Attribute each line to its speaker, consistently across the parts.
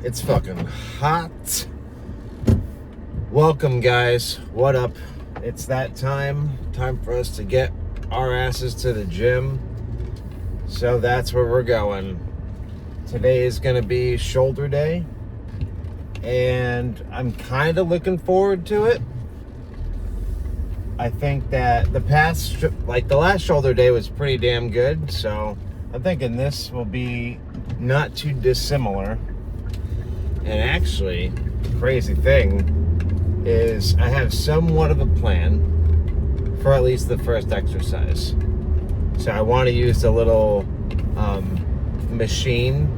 Speaker 1: It's fucking hot. Welcome, guys. What up? It's that time for us to get our asses to the gym. So that's where we're going. Today is going to be shoulder day, and I'm kind of looking forward to it. I think that the last shoulder day was pretty damn good, so I'm thinking this will be not too dissimilar. And actually, the crazy thing is I have somewhat of a plan for at least the first exercise. So I want to use the little machine,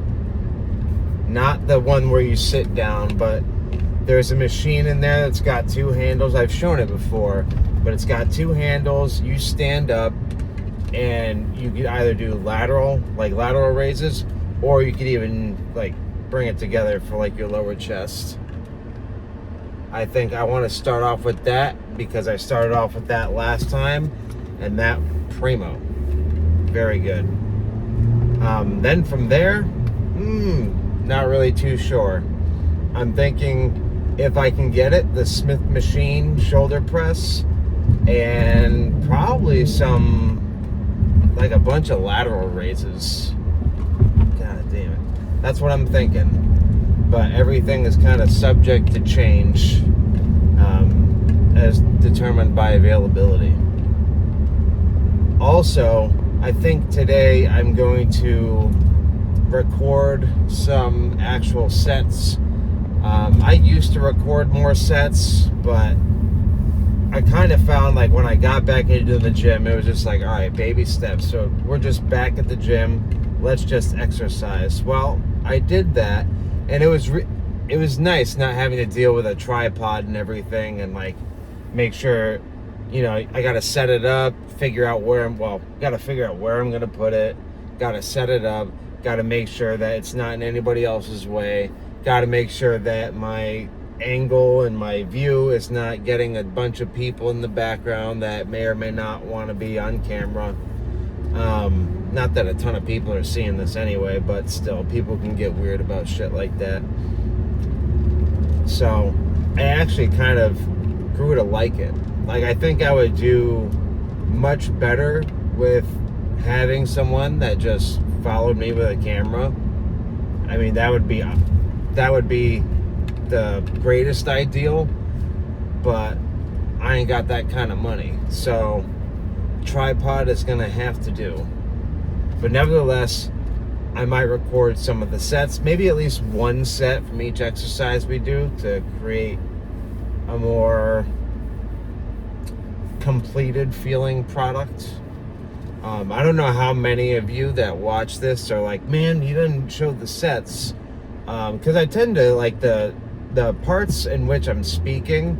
Speaker 1: not the one where you sit down, but there's a machine in there that's got two handles. I've shown it before, but it's got two handles. You stand up and you could either do lateral raises, or you could even bring it together for your lower chest. I think I want to start off with that because I started off with that last time, and that primo, very good. Then from there, not really too sure. I'm thinking if I can get it, the Smith machine shoulder press, and probably a bunch of lateral raises. God damn it. That's what I'm thinking. But everything is kind of subject to change as determined by availability. Also, I think today I'm going to record some actual sets. I used to record more sets, but I kind of found when I got back into the gym, it was just all right, baby steps. So we're just back at the gym. Let's just exercise. Well, I did that, and it was nice not having to deal with a tripod and everything, and make sure, I got to set it up, figure out where I'm going to put it, got to set it up, got to make sure that it's not in anybody else's way, got to make sure that my angle and my view is not getting a bunch of people in the background that may or may not want to be on camera. Not that a ton of people are seeing this anyway, but still, people can get weird about shit like that. So I actually kind of grew to like it. I think I would do much better with having someone that just followed me with a camera. I mean, that would be the greatest ideal, but I ain't got that kind of money, so tripod is gonna have to do. But nevertheless, I might record some of the sets, maybe at least one set from each exercise we do, to create a more completed feeling product. I don't know how many of you that watch this are like, man, you didn't show the sets, because I tend to the parts in which I'm speaking,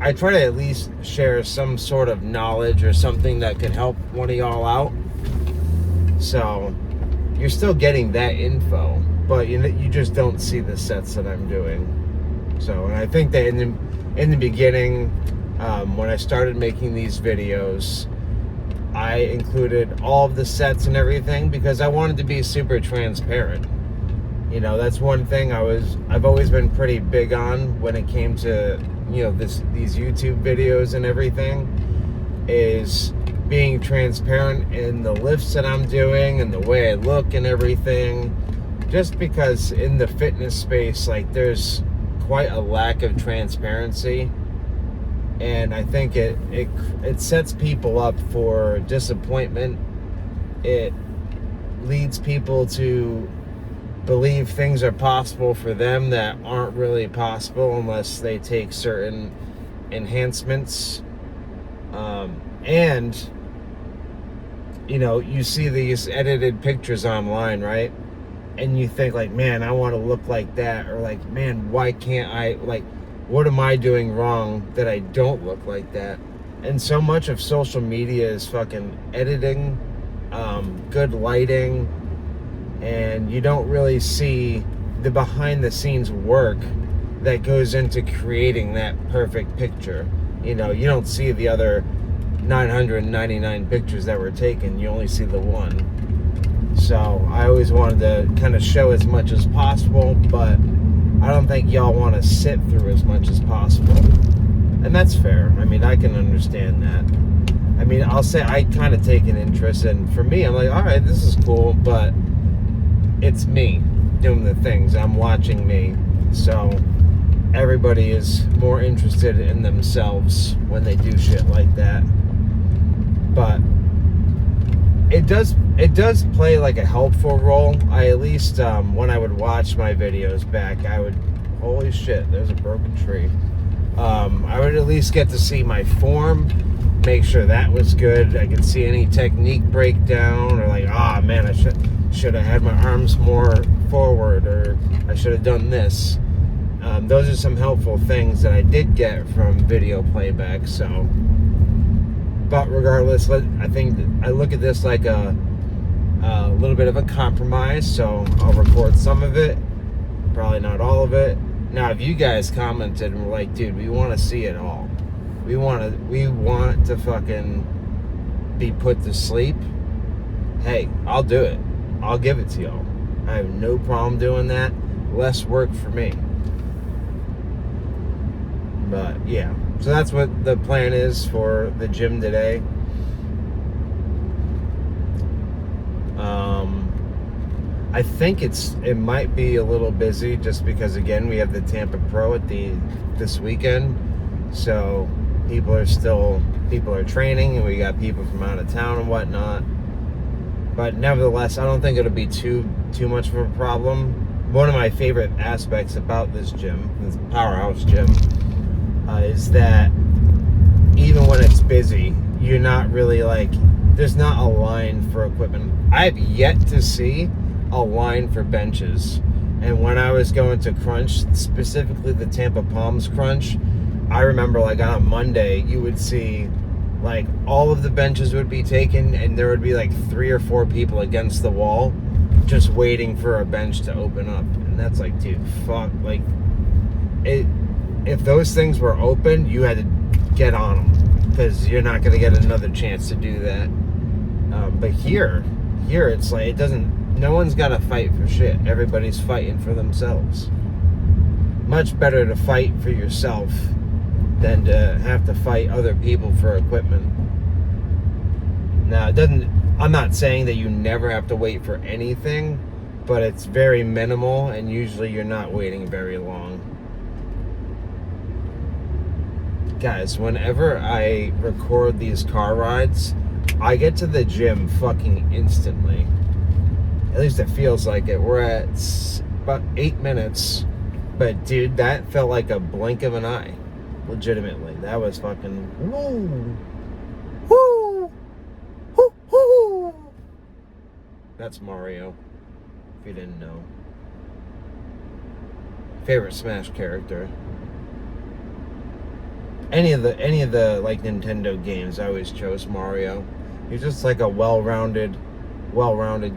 Speaker 1: I try to at least share some sort of knowledge or something that could help one of y'all out. So you're still getting that info, but you just don't see the sets that I'm doing. So, and I think that in the beginning, when I started making these videos, I included all of the sets and everything because I wanted to be super transparent. That's one thing I've always been pretty big on when it came to, these YouTube videos and everything, is being transparent in the lifts that I'm doing and the way I look and everything. Just because in the fitness space, there's quite a lack of transparency, and I think it sets people up for disappointment. It leads people to believe things are possible for them that aren't really possible unless they take certain enhancements. And you see these edited pictures online, right? And you think man, I want to look like that, or man, why can't I, what am I doing wrong that I don't look like that? And so much of social media is fucking editing, good lighting, and you don't really see the behind the scenes work that goes into creating that perfect picture. You don't see the other 999 pictures that were taken. You only see the one. So I always wanted to kind of show as much as possible, but I don't think y'all want to sit through as much as possible. And that's fair. I mean, I can understand that. I mean, I'll say I kind of take an interest, and for me, I'm like, all right, this is cool, but it's me doing the things. I'm watching me. So everybody is more interested in themselves when they do shit like that. But it does play like a helpful role. I at least when I would watch my videos back, I would, holy shit, there's a broken tree. I would at least get to see my form, make sure that was good. I could see any technique breakdown, or like, ah, man, I should have had my arms more forward, or I should have done this. Those are some helpful things that I did get from video playback. So, but regardless, I think I look at this like a little bit of a compromise. So I'll record some of it, probably not all of it. Now, if you guys commented and were like, dude, we want to see it all. We want to fucking be put to sleep. Hey, I'll do it. I'll give it to y'all. I have no problem doing that. Less work for me. But yeah, so that's what the plan is for the gym today. I think it might be a little busy just because, again, we have the Tampa Pro at this weekend, so people are training, and we got people from out of town and whatnot. But nevertheless, I don't think it'll be too much of a problem. One of my favorite aspects about this gym, this powerhouse gym, is that even when it's busy, you're not really like, there's not a line for equipment. I've yet to see a line for benches. And when I was going to Crunch, specifically the Tampa Palms Crunch, I remember like on a Monday, you would see like all of the benches would be taken, and there would be like 3 or 4 people against the wall just waiting for a bench to open up. And that's like, dude, fuck, like if those things were open, you had to get on them, because you're not going to get another chance to do that. But here it's like, no one's got to fight for shit. Everybody's fighting for themselves. Much better to fight for yourself than to have to fight other people for equipment. Now, I'm not saying that you never have to wait for anything, but it's very minimal, and usually you're not waiting very long. Guys, whenever I record these car rides, I get to the gym fucking instantly. At least it feels like it. We're at about 8 minutes, but dude, that felt like a blink of an eye. Legitimately, that was fucking woo, woo, woo, woo. That's Mario, if you didn't know. Favorite Smash character. Any of the like Nintendo games, I always chose Mario. He's just like a well-rounded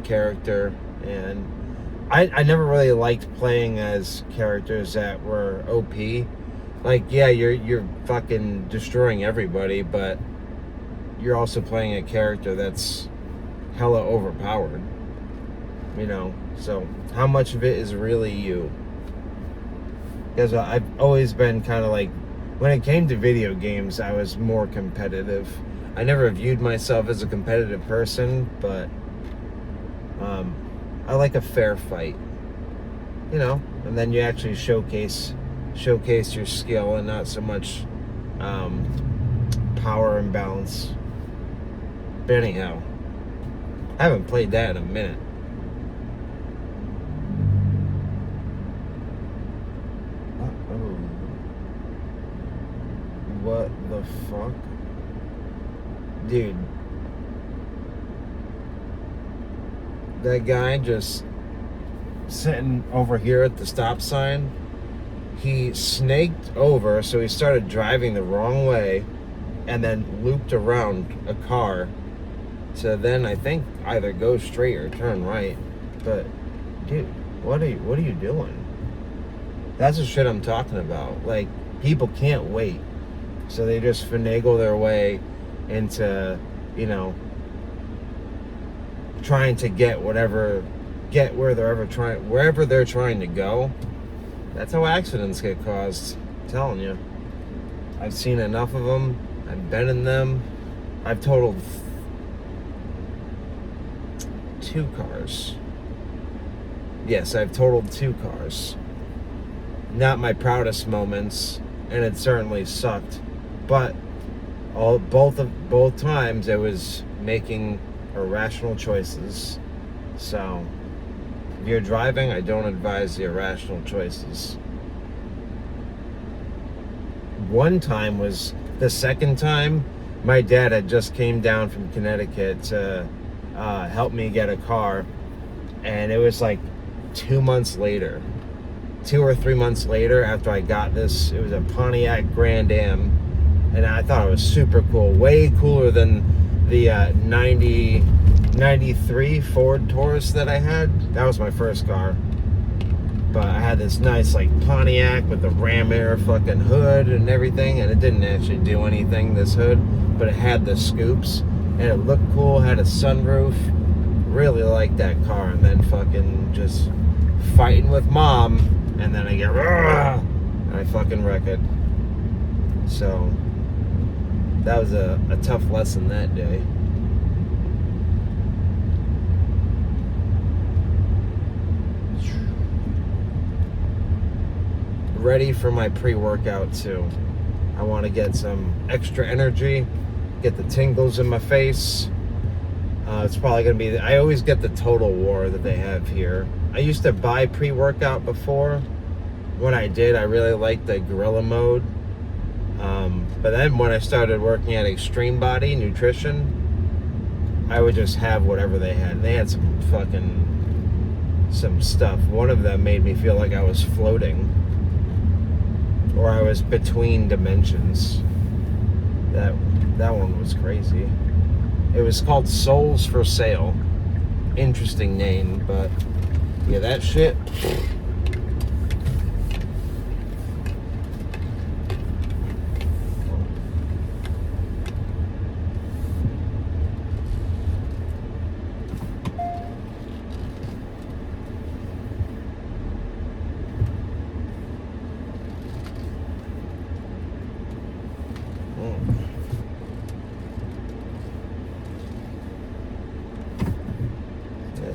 Speaker 1: character, and I never really liked playing as characters that were OP. Like, yeah, you're fucking destroying everybody, but you're also playing a character that's hella overpowered. You know, so how much of it is really you? Because I've always been kind of like, when it came to video games, I was more competitive. I never viewed myself as a competitive person, but I like a fair fight, you know, and then you actually showcase your skill and not so much power and balance. But anyhow, I haven't played that in a minute. What the fuck? Dude. That guy just sitting over here at the stop sign, he snaked over, so he started driving the wrong way and then looped around a car to then, I think, either go straight or turn right. But dude, what are you doing? That's the shit I'm talking about. Like, people can't wait, so they just finagle their way into, you know, trying to get where wherever they're trying to go. That's how accidents get caused. I'm telling you. I've seen enough of them. I've been in them. I've totaled 2 cars. Yes, I've totaled 2 cars. Not my proudest moments, and it certainly sucked. But both times I was making irrational choices. So if you're driving, I don't advise the irrational choices. One time was the second time. My dad had just came down from Connecticut to help me get a car, and it was like 2 months later, 2 or 3 months later after I got this. It was a Pontiac Grand Am, and I thought it was super cool, way cooler than the 93 Ford Taurus that I had. That was my first car. But I had this nice like Pontiac with the Ram Air fucking hood and everything, and it didn't actually do anything, this hood, but it had the scoops, and it looked cool, had a sunroof. Really liked that car. And then fucking just fighting with mom, and then I get and I fucking wreck it. So that was a tough lesson that day. Ready for my pre-workout too. I want to get some extra energy, get the tingles in my face. It's probably going to be, I always get the Total War that they have here. I used to buy pre-workout before. When I did, I really liked the Gorilla Mode. But then when I started working at Extreme Body Nutrition, I would just have whatever they had. They had some stuff. One of them made me feel like I was floating, or I was between dimensions. That one was crazy. It was called Souls for Sale. Interesting name, but yeah, that shit.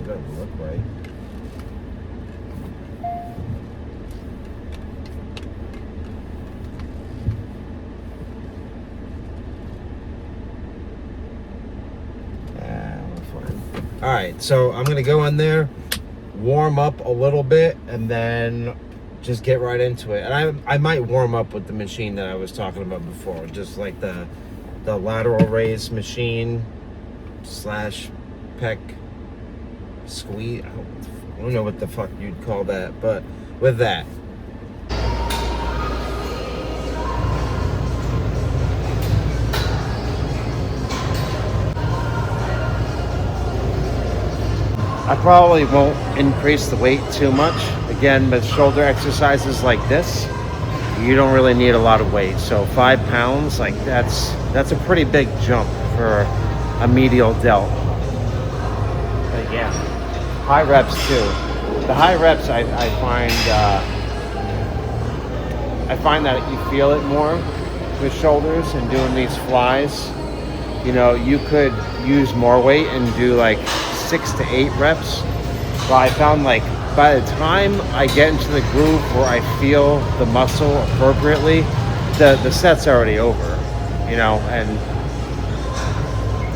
Speaker 1: Doesn't look right. We're fine. All right, so I'm gonna go in there, warm up a little bit, and then just get right into it. And I might warm up with the machine that I was talking about before, just like the lateral raise machine / pec squeeze. I don't know what the fuck you'd call that, but with that. I probably won't increase the weight too much. Again, with shoulder exercises like this, you don't really need a lot of weight. So 5 pounds, like that's a pretty big jump for a medial delt. But yeah, high reps too. The high reps, I find that you feel it more with shoulders and doing these flies. You know, you could use more weight and do like 6 to 8 reps. But I found like by the time I get into the groove where I feel the muscle appropriately, the set's already over, you know. And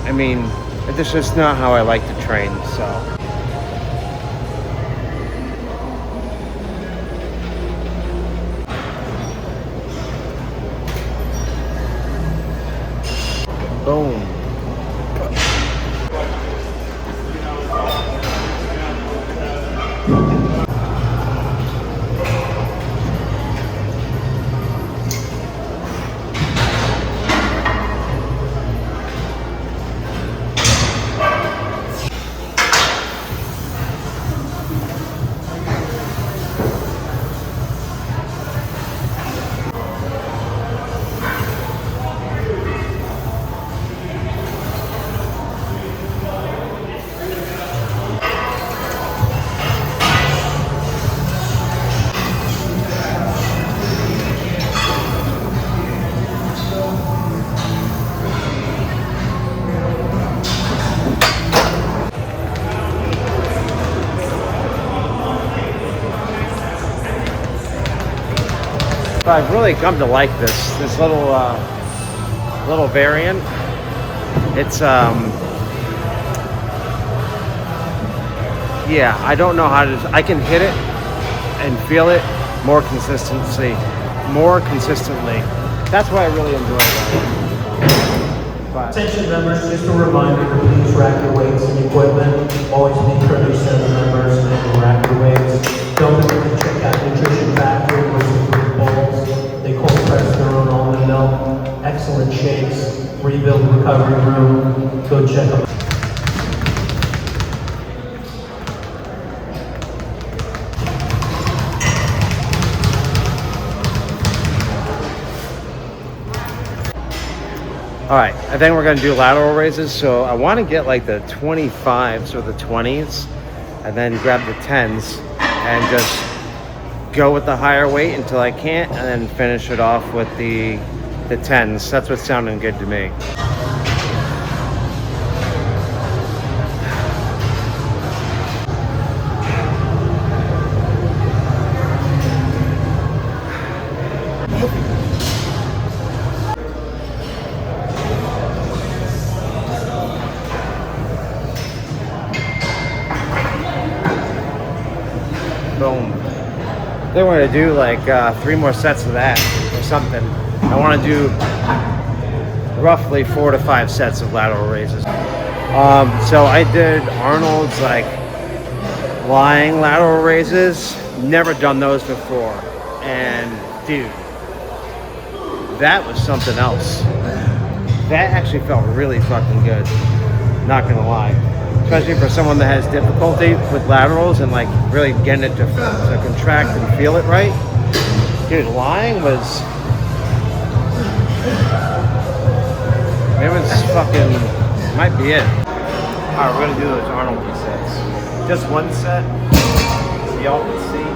Speaker 1: I mean, it's just not how I like to train, so. Boom. But I've really come to like this little variant. It's yeah, I don't know how to. I can hit it and feel it more consistently. That's why I really enjoy it. But
Speaker 2: Attention members, just a reminder to please rack your weights and equipment. Always be courteous to the members and rack your weights. Don't forget to check out Nutrition Factory with some fruit bowls. They cold press their own almond milk. Excellent shakes. Rebuild recovery room. Go check them out.
Speaker 1: all right, I think we're gonna do lateral raises. So I want to get like the 25s or the 20s, and then grab the 10s and just go with the higher weight until I can't, and then finish it off with the 10s. That's what's sounding good to me. Boom. They want to do like 3 more sets of that or something. I want to do roughly 4 to 5 sets of lateral raises. So I did Arnold's like lying lateral raises. Never done those before, and dude, that was something else. That actually felt really fucking good. Not gonna lie. Especially for someone that has difficulty with laterals and like really getting it to contract and feel it right. Dude, lying was, it was fucking, might be it. All right, we're gonna do those Arnold sets. Just one set, so y'all can see.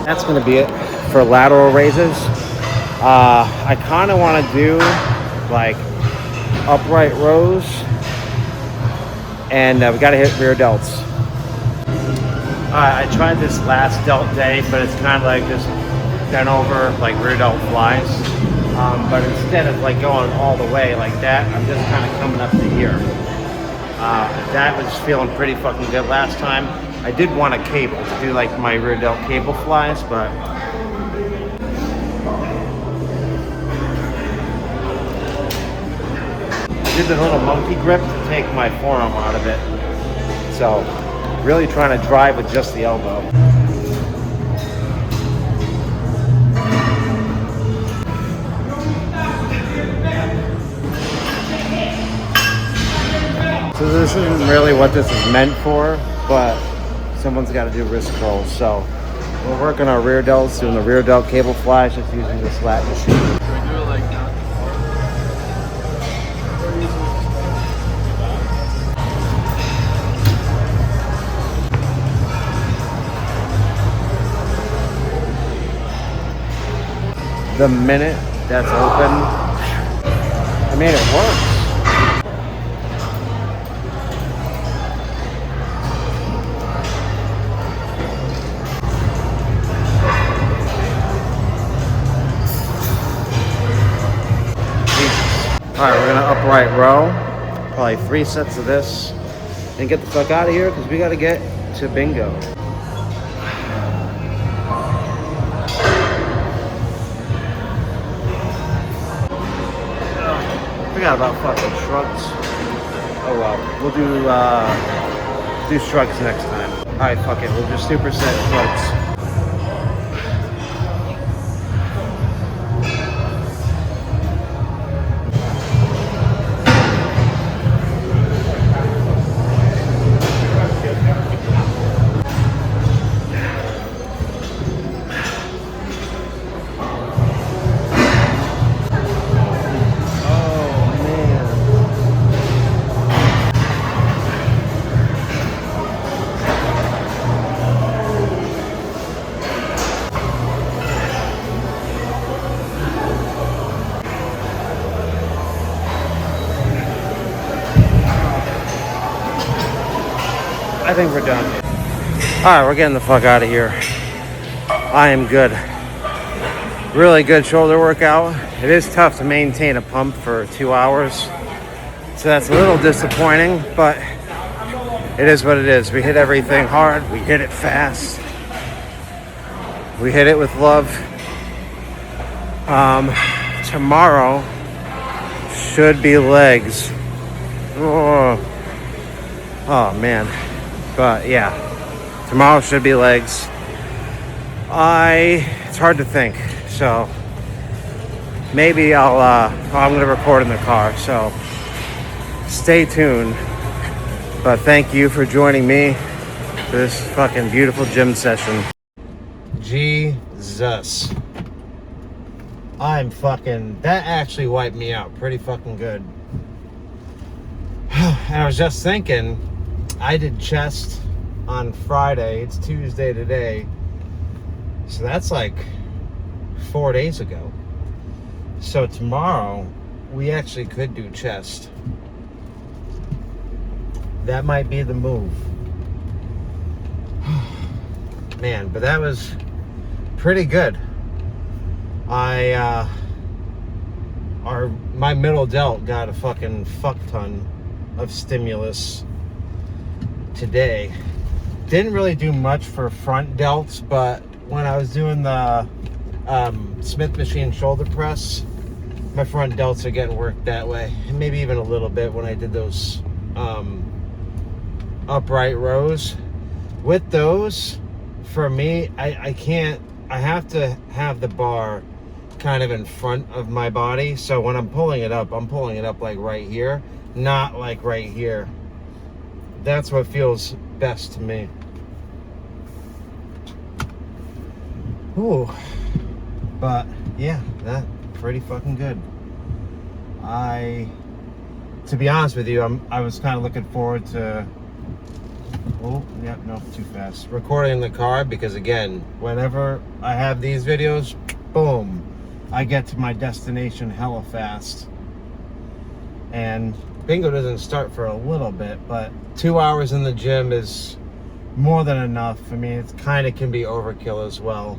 Speaker 1: That's gonna be it for lateral raises. I kind of want to do like upright rows, and we got to hit rear delts. I tried this last delt day, but it's kind of like just bent over like rear delt flies. But instead of like going all the way like that, I'm just kind of coming up to here. That was feeling pretty fucking good last time. I did want a cable to do like my rear delt cable flies, but I did the little monkey grip to take my forearm out of it. So really trying to drive with just the elbow. So this isn't really what this is meant for, but someone's got to do wrist curls. So we're working our rear delts, doing the rear delt cable flies, just using this lat machine.
Speaker 3: Can we do it like that?
Speaker 1: The minute that's open, I mean, it works. All right, we're gonna upright row, probably 3 sets of this, and get the fuck out of here because we gotta get to bingo. Forgot about fucking shrugs. Oh well, we'll do shrugs next time. All right, fuck it, we'll just superset shrugs. I think we're done. All right, we're getting the fuck out of here. I am good. Really good shoulder workout. It is tough to maintain a pump for 2 hours, so that's a little disappointing, but it is what it is. We hit everything hard. We hit it fast. We hit it with love. Tomorrow should be legs. Oh man. But yeah, tomorrow should be legs. It's hard to think. So maybe I'm gonna record in the car. So stay tuned. But thank you for joining me for this fucking beautiful gym session. Jesus. That actually wiped me out pretty fucking good. And I was just thinking, I did chest on Friday. It's Tuesday today. So that's like 4 days ago. So tomorrow, we actually could do chest. That might be the move. Man, but that was pretty good. My middle delt got a fucking fuck ton of stimulus today. Didn't really do much for front delts, but when I was doing the Smith machine shoulder press, my front delts are getting worked that way, and maybe even a little bit when I did those upright rows. With those, for me, I have to have the bar kind of in front of my body, so when I'm pulling it up like right here, not like right here. That's what feels best to me. Ooh. But yeah, that pretty fucking good. To be honest with you, I was kind of looking forward to too fast. Recording in the car, because again, whenever I have these videos, boom, I get to my destination hella fast. And bingo doesn't start for a little bit, but 2 hours in the gym is more than enough. I mean, it kind of can be overkill as well.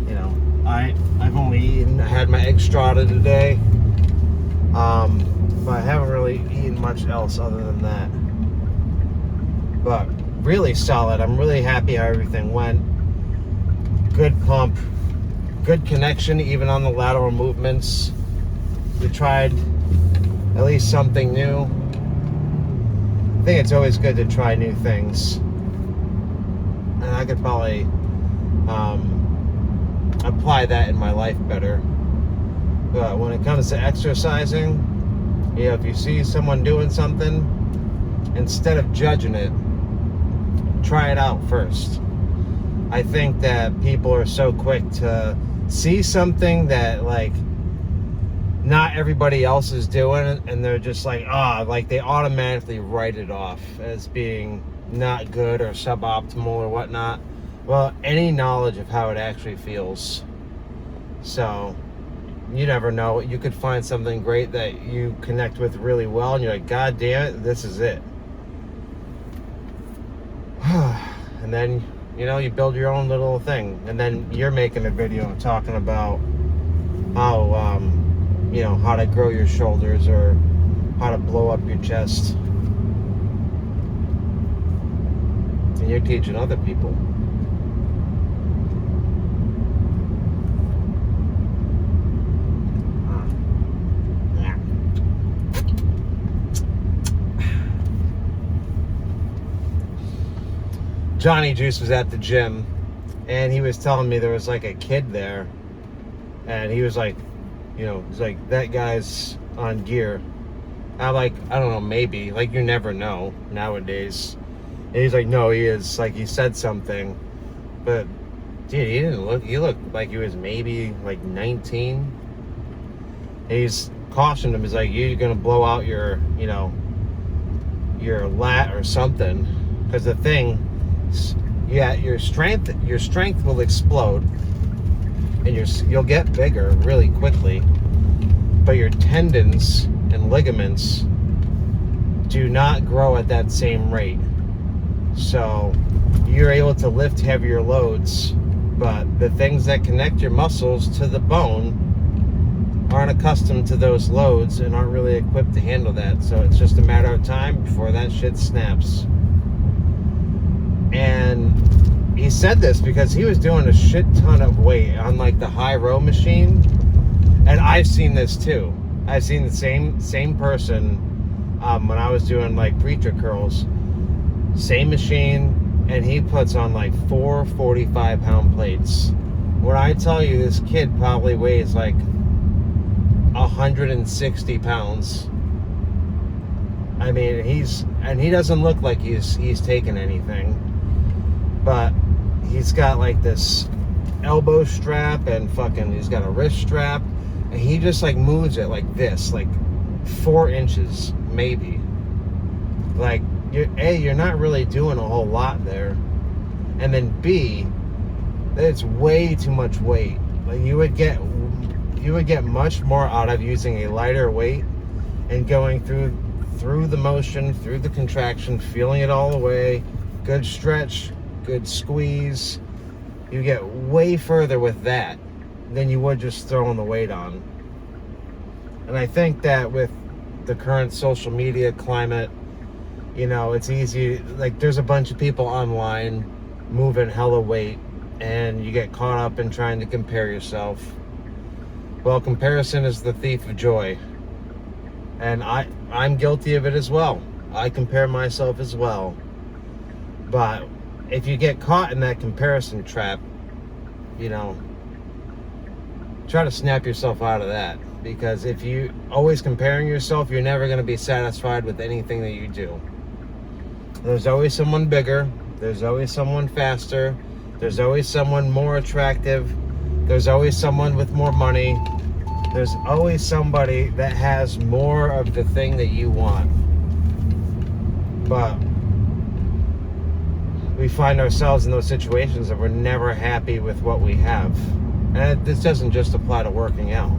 Speaker 1: You know, I've only had my egg strata today, but I haven't really eaten much else other than that. But really solid. I'm really happy how everything went. Good pump, good connection even on the lateral movements. We tried at least something new. I think it's always good to try new things, and I could probably apply that in my life better. But when it comes to exercising, you know, if you see someone doing something, instead of judging it, try it out first. I think that people are so quick to see something that like not everybody else is doing, and they're just like, like they automatically write it off as being not good or suboptimal or whatnot. Well, any knowledge of how it actually feels. So you never know. You could find something great that you connect with really well, and you're like, God damn it, this is it. And then, you know, you build your own little thing, and then you're making a video talking about how, you know, how to grow your shoulders or how to blow up your chest. And you're teaching other people. Johnny Juice was at the gym, and he was telling me there was like a kid there, and he was like, you know, he's like, that guy's on gear. I'm like, I don't know, maybe, like, you never know nowadays. And he's like, no, he is. Like, he said something, but dude, he looked like he was maybe like 19. And he's cautioned him. He's like, you're gonna blow out your, you know, your lat or something, because the thing, yeah, your strength will explode, and you'll get bigger really quickly, but your tendons and ligaments do not grow at that same rate. So you're able to lift heavier loads, but the things that connect your muscles to the bone aren't accustomed to those loads and aren't really equipped to handle that. So it's just a matter of time before that shit snaps. And he said this because he was doing a shit ton of weight on like the high row machine. And I've seen this too. I've seen the same person when I was doing like preacher curls. Same machine, and he puts on like 4 45-pound plates. When I tell you this kid probably weighs like 160 pounds. I mean, he doesn't look like he's taking anything, but he's got like this elbow strap and he's got a wrist strap, and he just like moves it like this, like 4 inches maybe. Like, you're not really doing a whole lot there, and then B, it's way too much weight. Like you would get much more out of using a lighter weight and going through the motion, through the contraction, feeling it all the way. Good stretch, good squeeze. You get way further with that than you would just throwing the weight on. And I think that with the current social media climate, you know, it's easy. Like, there's a bunch of people online moving hella weight, and you get caught up in trying to compare yourself. Well, comparison is the thief of joy. And I'm guilty of it as well. I compare myself as well. But if you get caught in that comparison trap, you know, try to snap yourself out of that. Because if you always comparing yourself, you're never going to be satisfied with anything that you do. There's always someone bigger. There's always someone faster. There's always someone more attractive. There's always someone with more money. There's always somebody that has more of the thing that you want. But we find ourselves in those situations that we're never happy with what we have. And this doesn't just apply to working out.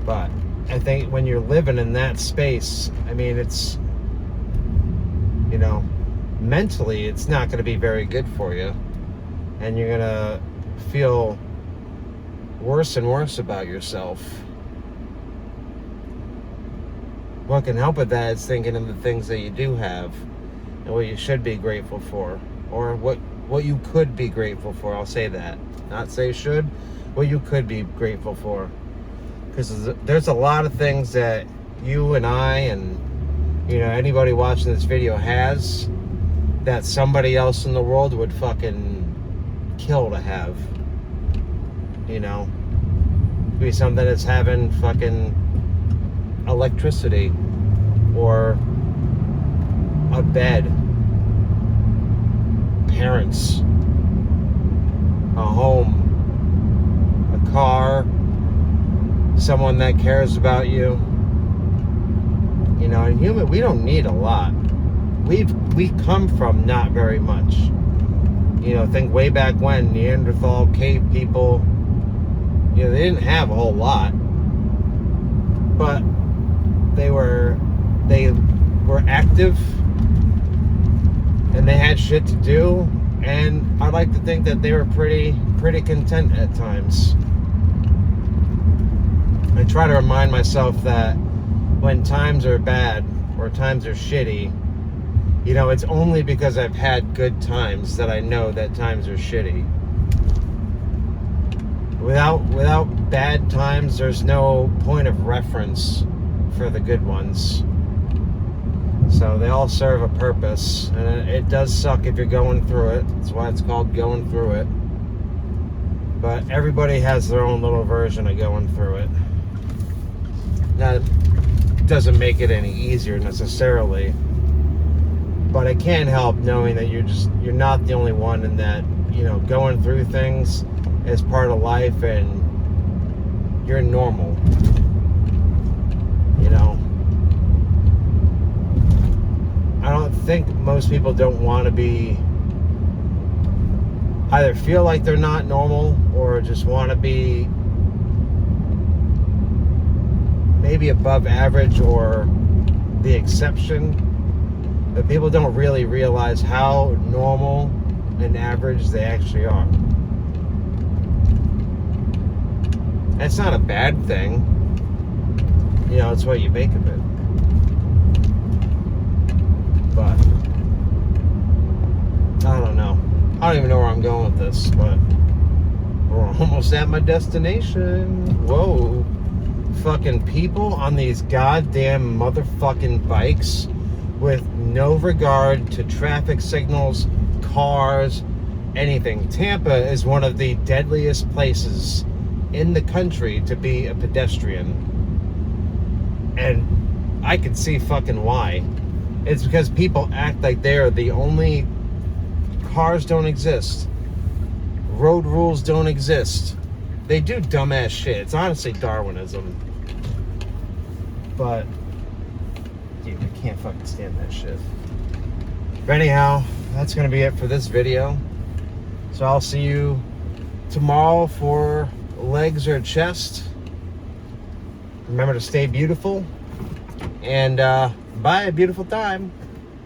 Speaker 1: But I think when you're living in that space, I mean, it's, you know, mentally it's not going to be very good for you. And you're going to feel worse and worse about yourself. What can help with that is thinking of the things that you do have and what you should be grateful for, or what you could be grateful for. I'll say that, not say should, what you could be grateful for, because there's a lot of things that you and I and, you know, anybody watching this video has that somebody else in the world would fucking kill to have. You know, be something that's having fucking electricity, or a bed, parents, a home, a car, someone that cares about you. You know, in human, we don't need a lot. We come from not very much. You know, think way back when, Neanderthal, cave people, you know, they didn't have a whole lot, but they were active, and they had shit to do, and I like to think that they were pretty content at times. I try to remind myself that when times are bad or times are shitty, you know, it's only because I've had good times that I know that times are shitty. Without bad times, there's no point of reference for the good ones. So they all serve a purpose, and it does suck if you're going through it. That's why it's called going through it. But everybody has their own little version of going through it. That doesn't make it any easier necessarily, but it can't help knowing that you're not the only one, and that, you know, going through things is part of life, and you're normal. You know, I don't think most people don't want to be, either feel like they're not normal, or just want to be maybe above average or the exception. But people don't really realize how normal and average they actually are. That's not a bad thing. You know, it's what you make of it. But I don't know. I don't even know where I'm going with this, but we're almost at my destination. Whoa. Fucking people on these goddamn motherfucking bikes with no regard to traffic signals, cars, anything. Tampa is one of the deadliest places in the country to be a pedestrian. And I can see fucking why. It's because people act like they're the only... Cars don't exist. Road rules don't exist. They do dumbass shit. It's honestly Darwinism. But, dude, I can't fucking stand that shit. But anyhow, that's going to be it for this video. So I'll see you tomorrow for legs or chest. Remember to stay beautiful. And bye, a beautiful time.